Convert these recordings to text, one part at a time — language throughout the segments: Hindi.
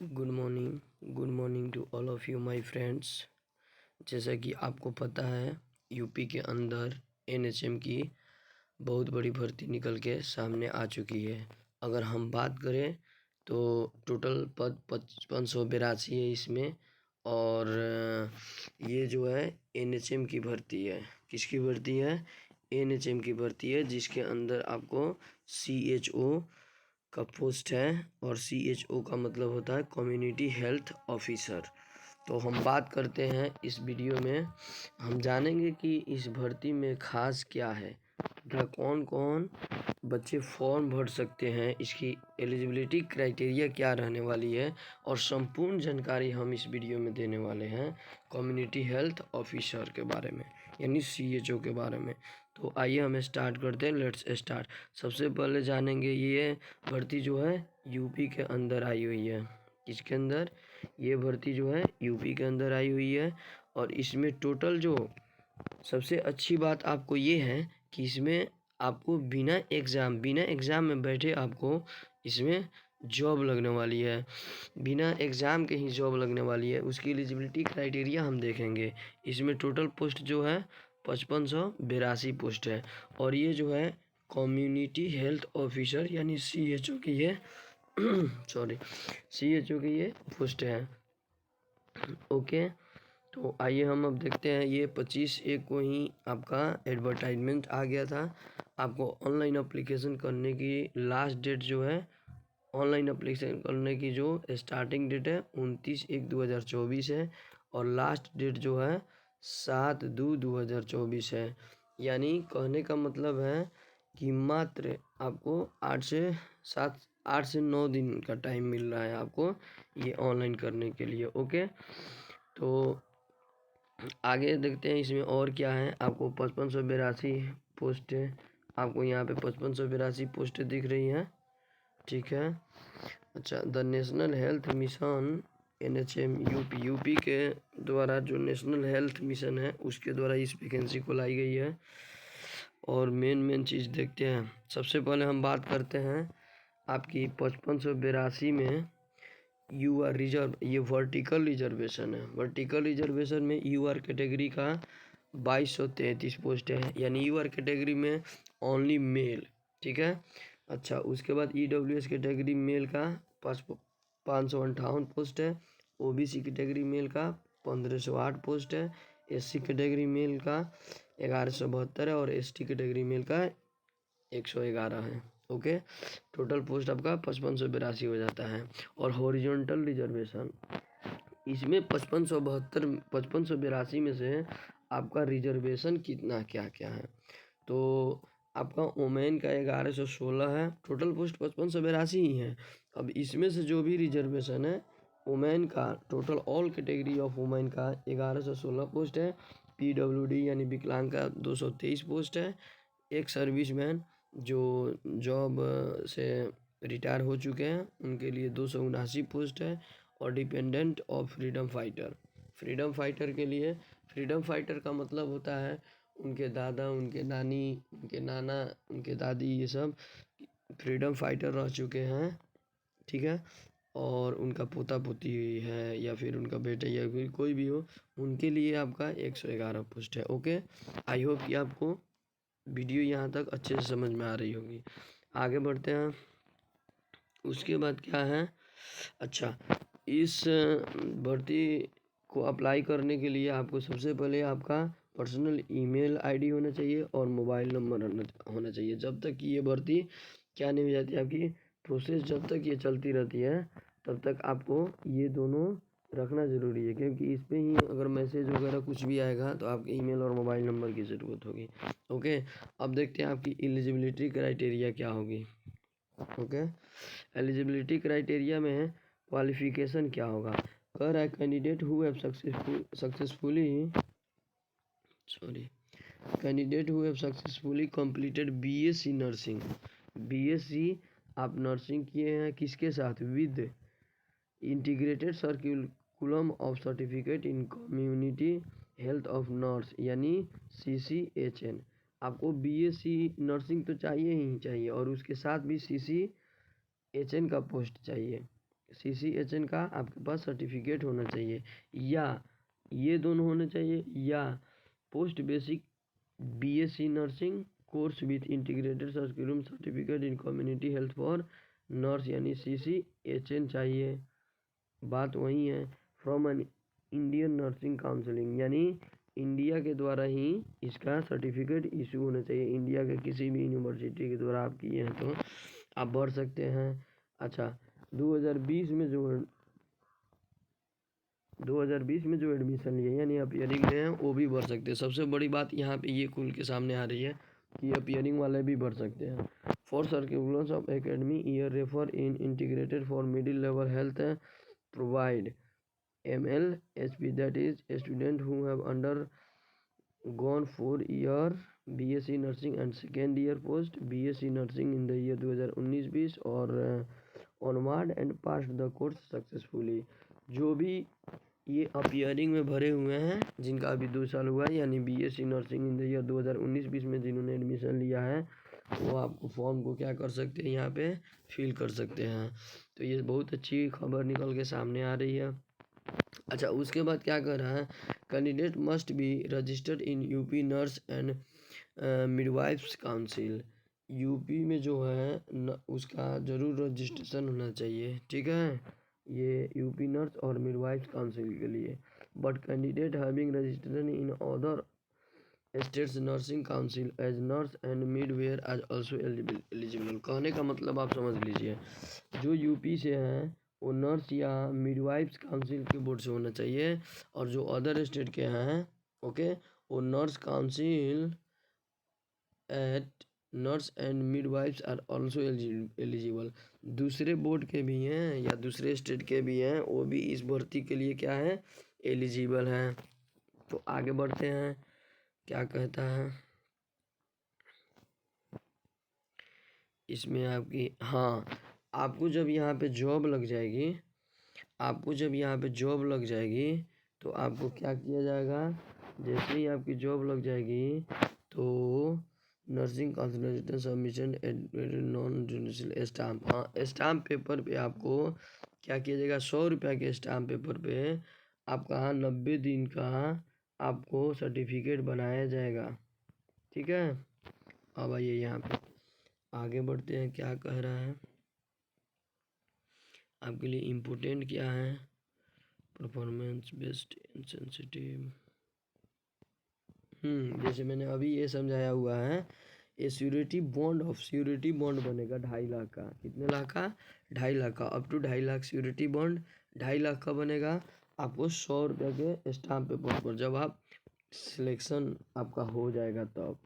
Good morning to all of you my friends. जैसा कि आपको पता है यूपी के अंदर एनएचएम की बहुत बड़ी भर्ती निकल के सामने आ चुकी है। अगर हम बात करें तो टोटल पद 5582 है इसमें। और ये जो है एनएचएम की भर्ती है। किसकी भर्ती है? एनएचएम की भर्ती है, जिसके अंदर आपको सीएचओ का पोस्ट है। और सीएचओ का मतलब होता है कम्युनिटी हेल्थ ऑफिसर। तो हम बात करते हैं इस वीडियो में, हम जानेंगे कि इस भर्ती में खास क्या है, तथा कौन कौन बच्चे फॉर्म भर सकते हैं, इसकी एलिजिबिलिटी क्राइटेरिया क्या रहने वाली है, और संपूर्ण जानकारी हम इस वीडियो में देने वाले हैं कम्युनिटी हेल्थ ऑफिसर के बारे में, यानी सीएचओ के बारे में। तो आइए हम स्टार्ट करते हैं। Let's start. सबसे पहले जानेंगे ये भर्ती जो है यूपी के अंदर आई हुई है। किसके अंदर? ये भर्ती जो है यूपी के अंदर आई हुई है। और इसमें टोटल जो सबसे अच्छी बात आपको ये है कि इसमें आपको बिना एग्ज़ाम में बैठे आपको इसमें जॉब लगने वाली है। बिना एग्ज़ाम के ही जॉब लगने वाली है। उसकी एलिजिबिलिटी क्राइटेरिया हम देखेंगे। इसमें टोटल पोस्ट जो है 5582 पोस्ट है। और ये जो है कम्युनिटी हेल्थ ऑफिसर यानी सीएचओ की ये सीएचओ की ये पोस्ट है। ओके, तो आइए हम अब देखते हैं। ये 25/1 को ही आपका एडवर्टाइजमेंट आ गया था। आपको ऑनलाइन अप्लीकेशन करने की लास्ट डेट जो है, ऑनलाइन अप्लीकेशन करने की जो स्टार्टिंग डेट है 29/1/2024 है। और लास्ट डेट जो है 7/2/2024 है। यानी कहने का मतलब है कि मात्र आपको 8 से 9 दिन का टाइम मिल रहा है आपको ये ऑनलाइन करने के लिए। ओके, तो आगे देखते हैं इसमें और क्या है। आपको 5582 पोस्ट है। आपको यहाँ पे 5582 पोस्ट दिख रही है, ठीक है। अच्छा, the national health mission NHM UP के द्वारा जो नेशनल हेल्थ मिशन है उसके द्वारा इस वैकेंसी को लाई गई है। और मेन चीज़ देखते हैं। सबसे पहले हम बात करते हैं आपकी 5582 में यू आर रिजर्व, ये वर्टिकल रिजर्वेशन है। वर्टिकल रिजर्वेशन में यू आर कैटेगरी का 2233 पोस्ट है, यानी यू आर कैटेगरी में ओनली मेल, ठीक है। अच्छा, उसके बाद ईडब्ल्यूएस कैटेगरी मेल का 558 पोस्ट है। ओबीसी कैटेगरी मेल का 1508 पोस्ट है। एससी कैटेगरी मेल का 1172 है। और एसटी कैटेगरी मेल का 111 है। ओके, टोटल पोस्ट आपका 5582 हो जाता है। और हॉरिजॉन्टल रिजर्वेशन, इसमें 5582 में से आपका रिजर्वेशन कितना क्या क्या है। तो आपका वोमेन का 1116 है। टोटल पोस्ट 5582 ही है। अब इसमें से जो भी रिजर्वेशन है वोमेन का, total all category of women का 1116 पोस्ट है। पीडब्ल्यूडी यानी विकलांग का 223 पोस्ट है। एक सर्विसमैन जो जॉब से रिटायर हो चुके हैं उनके लिए 279 पोस्ट है। और डिपेंडेंट ऑफ फ्रीडम फाइटर के लिए, फ्रीडम फाइटर का मतलब होता है उनके दादा, उनके नानी, उनके नाना, उनके दादी, ये सब फ्रीडम फाइटर रह चुके हैं, ठीक है। और उनका पोता पोती है या फिर उनका बेटा या कोई भी हो, उनके लिए आपका 111 पोस्ट है। ओके, आई होप कि आपको वीडियो यहाँ तक अच्छे से समझ में आ रही होगी। आगे बढ़ते हैं। उसके बाद क्या है? अच्छा, इस भर्ती को अप्लाई करने के लिए आपको सबसे पहले आपका पर्सनल ईमेल आईडी होना चाहिए और मोबाइल नंबर होना चाहिए। जब तक कि ये भर्ती क्या नहीं हो जाती, आपकी प्रोसेस जब तक ये चलती रहती है तब तक आपको ये दोनों रखना ज़रूरी है, क्योंकि इस पर ही अगर मैसेज वगैरह कुछ भी आएगा तो आपके ईमेल और मोबाइल नंबर की ज़रूरत होगी। ओके, अब देखते हैं आपकी एलिजिबिलिटी क्राइटेरिया क्या होगी। ओके, एलिजिबिलिटी क्राइटेरिया में क्वालिफिकेशन क्या होगा। कह रहा है candidate who have successfully completed BSc nursing. BSc आप नर्सिंग किए हैं किसके साथ? With integrated सर्कुलम of certificate in community health of nurse यानी CCHN। आपको बीएससी नर्सिंग तो चाहिए ही चाहिए और उसके साथ भी CCHN का पोस्ट चाहिए। CCHN का आपके पास सर्टिफिकेट होना चाहिए, या ये दोनों होने चाहिए, या post basic BSc nursing course with integrated सर्कुलम certificate in community health for nurse यानी CCHN चाहिए। बात वही है। From an Indian nursing counselling यानी इंडिया के द्वारा ही इसका सर्टिफिकेट इशू होना चाहिए। इंडिया के किसी भी यूनिवर्सिटी के द्वारा आप किए हैं तो आप भर सकते हैं। अच्छा, 2020 में जो एडमिशन लिए यानी अपीयरिंग लिए हैं वो भी भर सकते हैं। सबसे बड़ी बात यहाँ पे ये खुल के सामने आ रही है कि अपीयरिंग वाले भी भर सकते हैं। For circulars of academy year refer in integrated for middle level health provide MLHP, that is student who have undergone 4-year BSc nursing and second year post BSc nursing in the year 2019-20 और onward and passed the course successfully। जो भी ये अपीयरिंग में भरे हुए हैं जिनका अभी 2 साल हुआ है यानी BSc nursing in the year 2019-20 में जिन्होंने एडमिशन लिया है वो आपको फॉर्म को क्या कर सकते हैं, यहाँ पे फिल कर सकते हैं। तो ये बहुत अच्छी खबर निकल के सामने आ रही है। अच्छा, उसके बाद क्या कर रहा है, candidate must be registered in UP nurse and midwives council. UP में जो है उसका ज़रूर रजिस्ट्रेशन होना चाहिए, ठीक है, ये यूपी नर्स और मिडवाइफ्स काउंसिल के लिए। But candidate having registration in other states nursing council as nurse and midwife as also eligible. कहने का मतलब आप समझ लीजिए, जो यूपी से हैं वो नर्स या मिडवाइफ्स काउंसिल के बोर्ड से होना चाहिए, और जो अदर स्टेट के हैं ओके वो nurse council at nurse and midwifes are also eligible. दूसरे बोर्ड के भी हैं या दूसरे स्टेट के भी हैं, वो भी इस भर्ती के लिए क्या है, एलिजिबल हैं। तो आगे बढ़ते हैं, क्या कहता है इसमें आपकी, हाँ, आपको जब यहाँ पे जॉब लग जाएगी तो आपको क्या किया जाएगा, जैसे ही आपकी जॉब लग जाएगी तो nursing council submission non judicial stamp, हाँ, स्टाम्प पेपर पे आपको क्या किया जाएगा, 100 रुपये के स्टाम्प पेपर पे आपका 90 दिन का आपको सर्टिफिकेट बनाया जाएगा, ठीक है। अब आइए यहाँ पे आगे बढ़ते हैं, क्या कह रहा है आपके लिए इम्पोर्टेंट क्या है, परफॉर्मेंस बेस्ड इंसेंसिटिव। जैसे मैंने अभी ये समझाया हुआ है, ये श्योरिटी बॉन्ड बनेगा 2.5 लाख का। कितने लाख का, 2.5 लाख का, up to 2.5 lakh surety bond 2.5 lakh का बनेगा आपको 100 रुपये के स्टाम्प पेपर पर। जब आप सिलेक्शन आपका हो जाएगा तब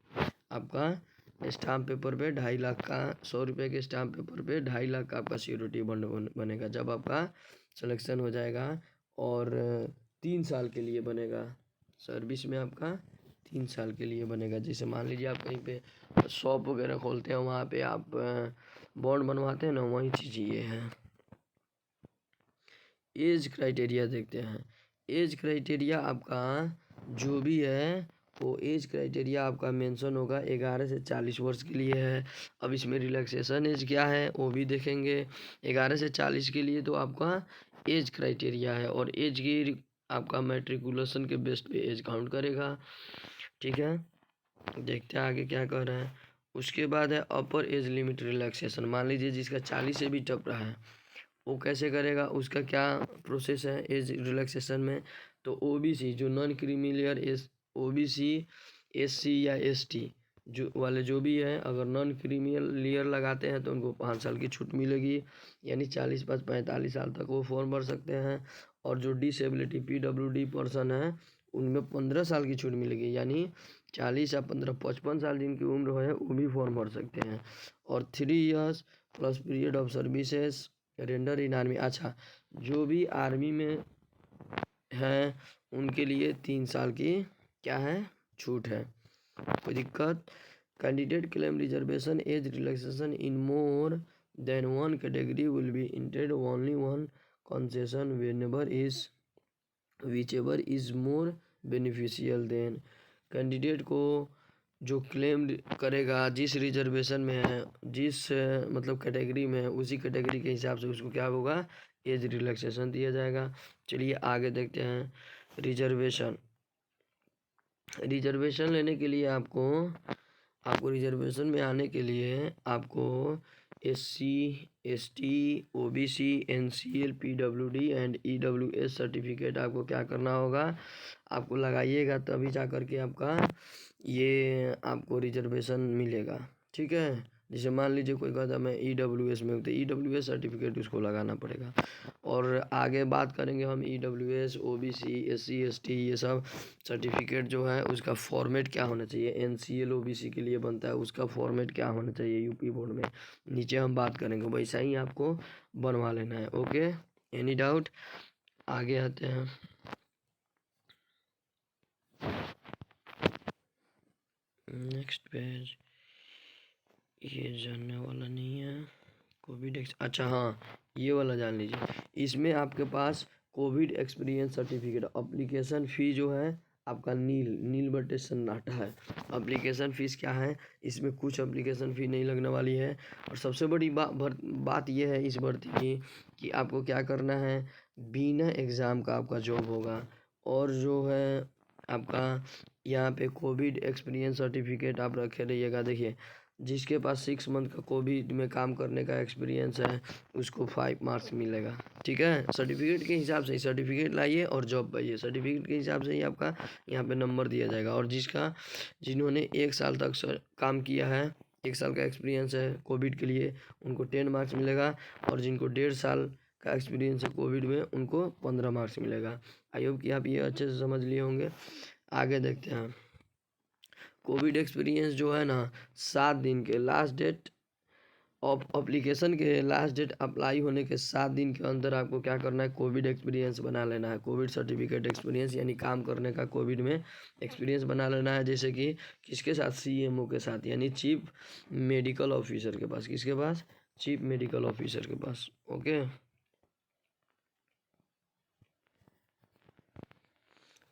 आपका स्टाम्प पेपर पे 2.5 लाख का, 100 रुपये के स्टाम्प पेपर पे 2.5 लाख का आपका श्योरिटी बॉन्ड बनेगा जब आपका सिलेक्शन हो जाएगा। और 3 साल के लिए बनेगा, सर्विस में आपका 3 साल के लिए बनेगा। जैसे मान लीजिए आप कहीं पे शॉप वगैरह खोलते हैं, वहाँ पे आप बॉन्ड बनवाते हैं ना, वही चीज़ ये है। एज क्राइटेरिया देखते हैं। एज क्राइटेरिया आपका जो भी है वो एज क्राइटेरिया आपका मेंशन होगा 11 से 40 वर्ष के लिए है। अब इसमें रिलैक्सेशन एज क्या है वो भी देखेंगे। 11 से 40 के लिए तो आपका एज क्राइटेरिया है, और एज की आपका मैट्रिकुलेशन के बेस पे एज काउंट करेगा, ठीक है। देखते हैं आगे क्या कह रहा है। उसके बाद है अपर एज लिमिट रिलैक्सेशन। मान लीजिए जिसका 40 से भी टप रहा है वो कैसे करेगा, उसका क्या प्रोसेस है एज रिलैक्सेशन में। तो ओबीसी जो नॉन क्रीमिलियर ओबीसी एससी या एसटी जो वाले जो भी है, अगर नॉन क्रीमिलियर लगाते हैं तो उनको 5 साल की छूट मिलेगी, यानी 40 + 45 साल तक वो फॉर्म भर सकते हैं। और जो डिसेबिलिटी PWD पर्सन है उनमें 15 साल की छूट मिलेगी, यानी 40 या 15 55 साल जिनकी उम्र है वो भी फॉर्म भर सकते हैं। और 3 years plus period of services render in army. अच्छा, जो भी आर्मी में हैं उनके लिए 3 साल की क्या है, छूट है, कोई दिक्कत। Candidate claim reservation as relaxation in more than one category will be intended only one concession whenever is whichever is more beneficial then. Candidate को जो क्लेम करेगा जिस रिजर्वेशन में है, जिस मतलब कैटेगरी में है, उसी कैटेगरी के हिसाब से उसको क्या होगा, एज रिलैक्सेशन दिया जाएगा। चलिए आगे देखते हैं रिजर्वेशन। रिजर्वेशन लेने के लिए आपको रिजर्वेशन में आने के लिए आपको SC ST OBC NCL PWD and EWS certificate आपको क्या करना होगा, आपको लगाइएगा, तभी जा कर के आपको रिजर्वेशन मिलेगा। ठीक है, जैसे मान लीजिए कोई कहता मैं EWS में हूँ तो EWS सर्टिफिकेट उसको लगाना पड़ेगा। और आगे बात करेंगे हम EWS OBC SC ST ये सब सर्टिफिकेट जो है उसका फॉर्मेट क्या होना चाहिए, NCL OBC के लिए बनता है उसका फॉर्मेट क्या होना चाहिए यूपी बोर्ड में, नीचे हम बात करेंगे, वैसा ही आपको बनवा लेना है। Okay, any doubt? आगे आते हैं। नेक्स्ट पेज, ये जानने वाला नहीं है। कोविड अच्छा हाँ, ये वाला जान लीजिए। इसमें आपके पास COVID experience certificate application fee जो है आपका नील बटे सन्नाटा है। अप्लीकेशन फ़ीस क्या है, इसमें कुछ अप्लीकेशन फ़ी नहीं लगने वाली है। और सबसे बड़ी बात ये है इस भर्ती की कि आपको क्या करना है, बिना एग्ज़ाम का आपका जॉब होगा। और जो है आपका यहाँ पे कोविड एक्सपीरियंस सर्टिफिकेट आप रखे रहिएगा। देखिए, जिसके पास 6 मंथ का कोविड में काम करने का एक्सपीरियंस है उसको 5 मार्क्स मिलेगा। ठीक है, सर्टिफिकेट के हिसाब से ही सर्टिफिकेट लाइए और जॉब पाइए, सर्टिफिकेट के हिसाब से ही आपका यहाँ पे नंबर दिया जाएगा। और जिन्होंने 1 साल तक काम किया है, 1 साल का एक्सपीरियंस है कोविड के लिए, उनको 10 मार्क्स मिलेगा। और जिनको 1.5 साल का एक्सपीरियंस है कोविड में, उनको 15 मार्क्स मिलेगा। आई होप कि आप ये अच्छे से समझ लिए होंगे। आगे देखते हैं। कोविड एक्सपीरियंस जो है ना, 7 दिन के लास्ट डेट ऑफ एप्लीकेशन के लास्ट डेट अप्लाई होने के 7 दिन के अंदर आपको क्या करना है, कोविड एक्सपीरियंस बना लेना है। कोविड सर्टिफिकेट एक्सपीरियंस यानी काम करने का कोविड में एक्सपीरियंस बना लेना है। जैसे कि किसके साथ, CMO के साथ, यानी चीफ मेडिकल ऑफिसर के पास। किसके पास, चीफ मेडिकल ऑफिसर के पास। ओके,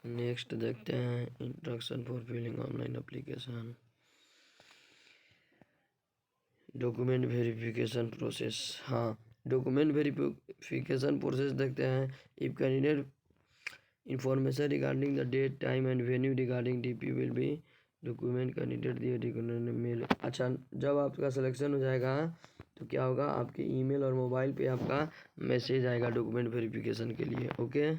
नेक्स्ट देखते हैं instruction for filling online application, document verification process. हाँ, डॉक्यूमेंट वेरिफिकेशन प्रोसेस देखते हैं। If candidate information regarding the date time and venue regarding DP will be document candidate दिए मेल। अच्छा, जब आपका सिलेक्शन हो जाएगा तो क्या होगा, आपके ईमेल और मोबाइल पे आपका मैसेज आएगा डॉक्यूमेंट वेरिफिकेशन के लिए। ओके,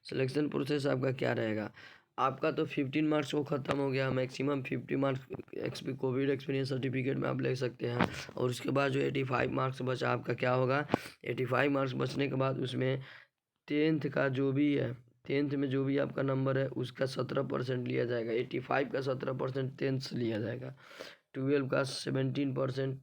सिलेक्शन प्रोसेस आपका क्या रहेगा, आपका तो 15 मार्क्स वो ख़त्म हो गया, maximum 50 marks Covid experience certificate में आप ले सकते हैं। और उसके बाद जो 85 मार्क्स बचा आपका क्या होगा, 85 मार्क्स बचने के बाद उसमें 10th का जो भी है, 10th में जो भी आपका नंबर है उसका 17% लिया जाएगा। 85 का 17% 10th से लिया जाएगा। 12 का 17%,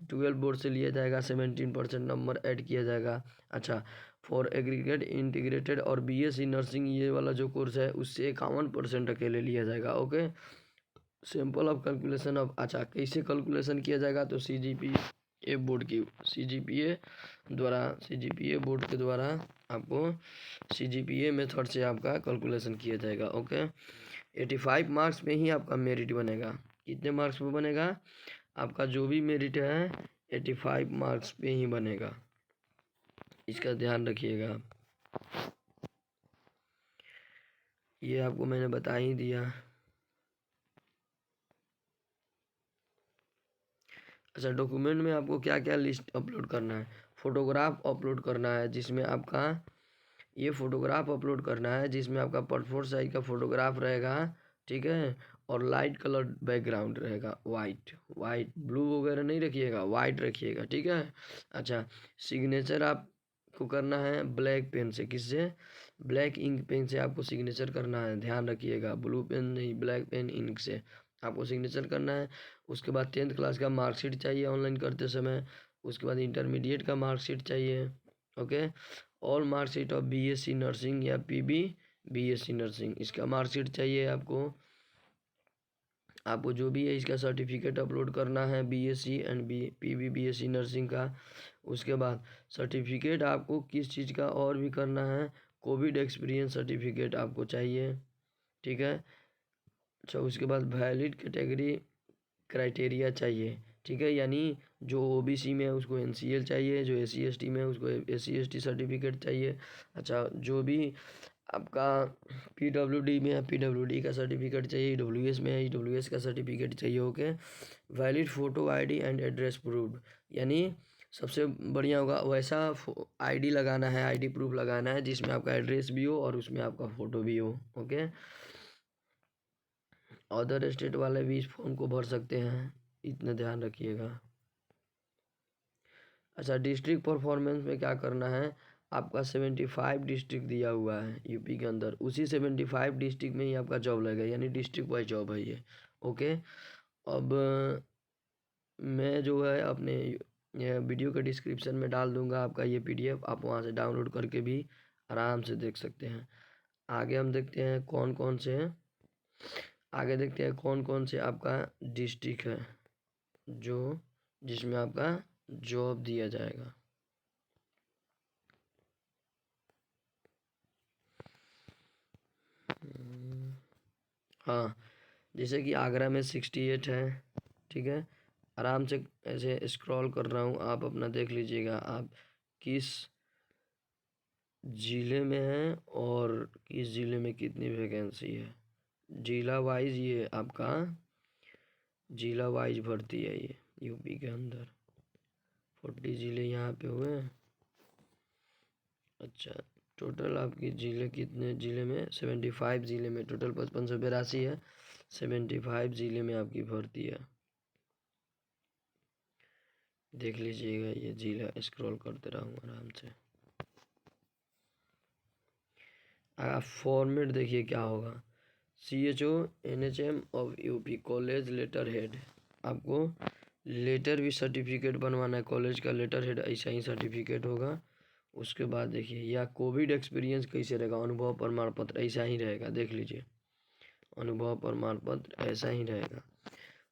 12 बोर्ड से लिया जाएगा, 17% नंबर ऐड किया जाएगा। अच्छा, फॉर एग्रीगेट इंटीग्रेटेड और BSc नर्सिंग ये वाला जो कोर्स है उससे 51% अकेले लिया जाएगा। Okay, simple of calculation of. अच्छा, कैसे कैलकुलेशन किया जाएगा, तो CGPA बोर्ड की CGPA बोर्ड के द्वारा आपको CGPA मेथड से आपका कैलकुलेशन किया जाएगा। ओके, 85 मार्क्स में ही आपका मेरिट बनेगा। कितने मार्क्स में बनेगा, आपका जो भी मेरिट है 85 मार्क्स पे ही बनेगा, इसका ध्यान रखिएगा। ये आपको मैंने बता ही दिया। अच्छा, डॉक्यूमेंट में आपको क्या क्या लिस्ट अपलोड करना है, फोटोग्राफ अपलोड करना है, जिसमें आपका ये फोटोग्राफ अपलोड करना है जिसमें आपका पासपोर्ट साइज का फोटोग्राफ रहेगा। ठीक है, और लाइट कलर बैकग्राउंड रहेगा, वाइट ब्लू वगैरह नहीं रखिएगा, वाइट रखिएगा। ठीक है, अच्छा, सिग्नेचर आपको करना है ब्लैक पेन से। किससे, ब्लैक इंक पेन से आपको सिग्नेचर करना है, ध्यान रखिएगा, ब्लू पेन नहीं, ब्लैक पेन इंक से आपको सिग्नेचर करना है। उसके बाद 10th क्लास का मार्कशीट चाहिए ऑनलाइन करते समय। उसके बाद इंटरमीडिएट का मार्कशीट चाहिए। Okay, all marksheet of BSc nursing या PB BSc नर्सिंग, इसका मार्कशीट चाहिए आपको जो भी है इसका सर्टिफिकेट अपलोड करना है BSc and PB BSc nursing का। उसके बाद सर्टिफिकेट आपको किस चीज़ का और भी करना है, कोविड एक्सपीरियंस सर्टिफिकेट आपको चाहिए। ठीक है, अच्छा, उसके बाद वैलिड कैटेगरी क्राइटेरिया चाहिए। ठीक है, यानी जो ओबीसी में है उसको एनसीएल चाहिए, जो एससी एसटी में है उसको एससी एसटी सर्टिफिकेट चाहिए। अच्छा, जो भी आपका पीडब्ल्यूडी में है पीडब्ल्यूडी का सर्टिफिकेट चाहिए, ईडब्ल्यूएस में है ईडब्ल्यूएस का सर्टिफिकेट चाहिए। Okay, valid photo ID and address proof, यानी सबसे बढ़िया होगा वैसा आईडी लगाना है, आईडी प्रूफ लगाना है जिसमें आपका एड्रेस भी हो और उसमें आपका फ़ोटो भी हो। ओके, अदर स्टेट वाले भी इस फॉर्म को भर सकते हैं, इतना ध्यान रखिएगा। अच्छा, डिस्ट्रिक्ट परफॉर्मेंस में क्या करना है, आपका 75 डिस्ट्रिक्ट दिया हुआ है यूपी के अंदर, उसी 75 डिस्ट्रिक्ट में ही आपका जॉब लगेगा, यानी डिस्ट्रिक्ट वाइज जॉब है ये। ओके, अब मैं जो है अपने ये वीडियो के डिस्क्रिप्शन में डाल दूंगा आपका ये पीडीएफ, आप वहाँ से डाउनलोड करके भी आराम से देख सकते हैं। आगे हम देखते हैं कौन कौन से हैं, आगे देखते हैं कौन कौन से आपका डिस्ट्रिक्ट है जो जिसमें आपका जॉब दिया जाएगा। हाँ, जैसे कि आगरा में 68 है, ठीक है। आराम से ऐसे स्क्रॉल कर रहा हूँ, आप अपना देख लीजिएगा आप किस ज़िले में हैं और किस ज़िले में कितनी वैकेंसी है। ज़िला वाइज ये आपका ज़िला वाइज भर्ती है ये यूपी के अंदर, 40 ज़िले यहाँ पे हुए हैं। अच्छा, टोटल आपकी ज़िले कितने ज़िले में, 75 ज़िले में, टोटल 5582 है, 75 ज़िले में आपकी भर्ती है। देख लीजिएगा ये ज़िला, स्क्रॉल करते रहूँ आराम से। आप फॉर्मेट देखिए क्या होगा, CHO NHM of UP college letter head, आपको लेटर भी सर्टिफिकेट बनवाना है, कॉलेज का लेटर हेड ऐसा ही सर्टिफिकेट होगा। उसके बाद देखिए, या कोविड एक्सपीरियंस कैसे रहेगा, अनुभव प्रमाण पत्र ऐसा ही रहेगा, देख लीजिए अनुभव प्रमाण पत्र ऐसा ही रहेगा।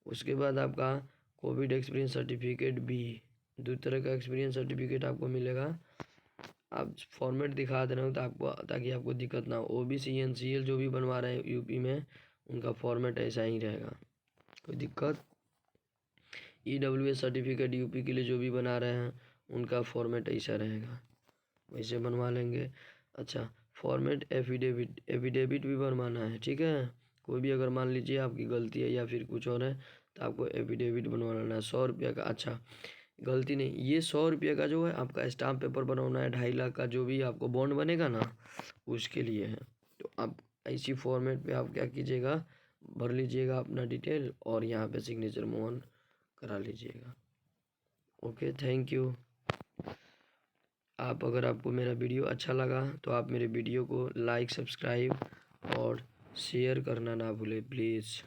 उसके बाद आपका कोविड एक्सपीरियंस सर्टिफिकेट भी, दो तरह का एक्सपीरियंस सर्टिफिकेट आपको मिलेगा। आप फॉर्मेट दिखा दे रहे हो तो आपको, ताकि आपको दिक्कत ना हो। ओबीसी एनसीएल जो भी बनवा रहे हैं यूपी में उनका फॉर्मेट ऐसा ही रहेगा, कोई दिक्कत। ईडब्ल्यूएस सर्टिफिकेट यूपी के लिए जो भी बना रहे हैं उनका फॉर्मेट ऐसा रहेगा, वैसे बनवा लेंगे। अच्छा, फॉर्मेट एफिडेविट, एफिडेविट भी बनवाना है, ठीक है। कोई भी अगर मान लीजिए आपकी गलती है या फिर कुछ और है तो आपको एफिडेविट बनवाना है, 100 रुपये का। अच्छा, गलती नहीं, ये 100 रुपये का जो है आपका स्टाम्प पेपर बनवाना है, 2.5 लाख का जो भी आपको बॉन्ड बनेगा ना उसके लिए है। तो आप इसी फॉर्मेट पे आप क्या कीजिएगा, भर लीजिएगा अपना डिटेल और यहाँ पे सिग्नेचर मोहन करा लीजिएगा। Okay, thank you. आप अगर आपको मेरा वीडियो अच्छा लगा तो आप मेरे वीडियो को लाइक, सब्सक्राइब और शेयर करना ना भूलें प्लीज़।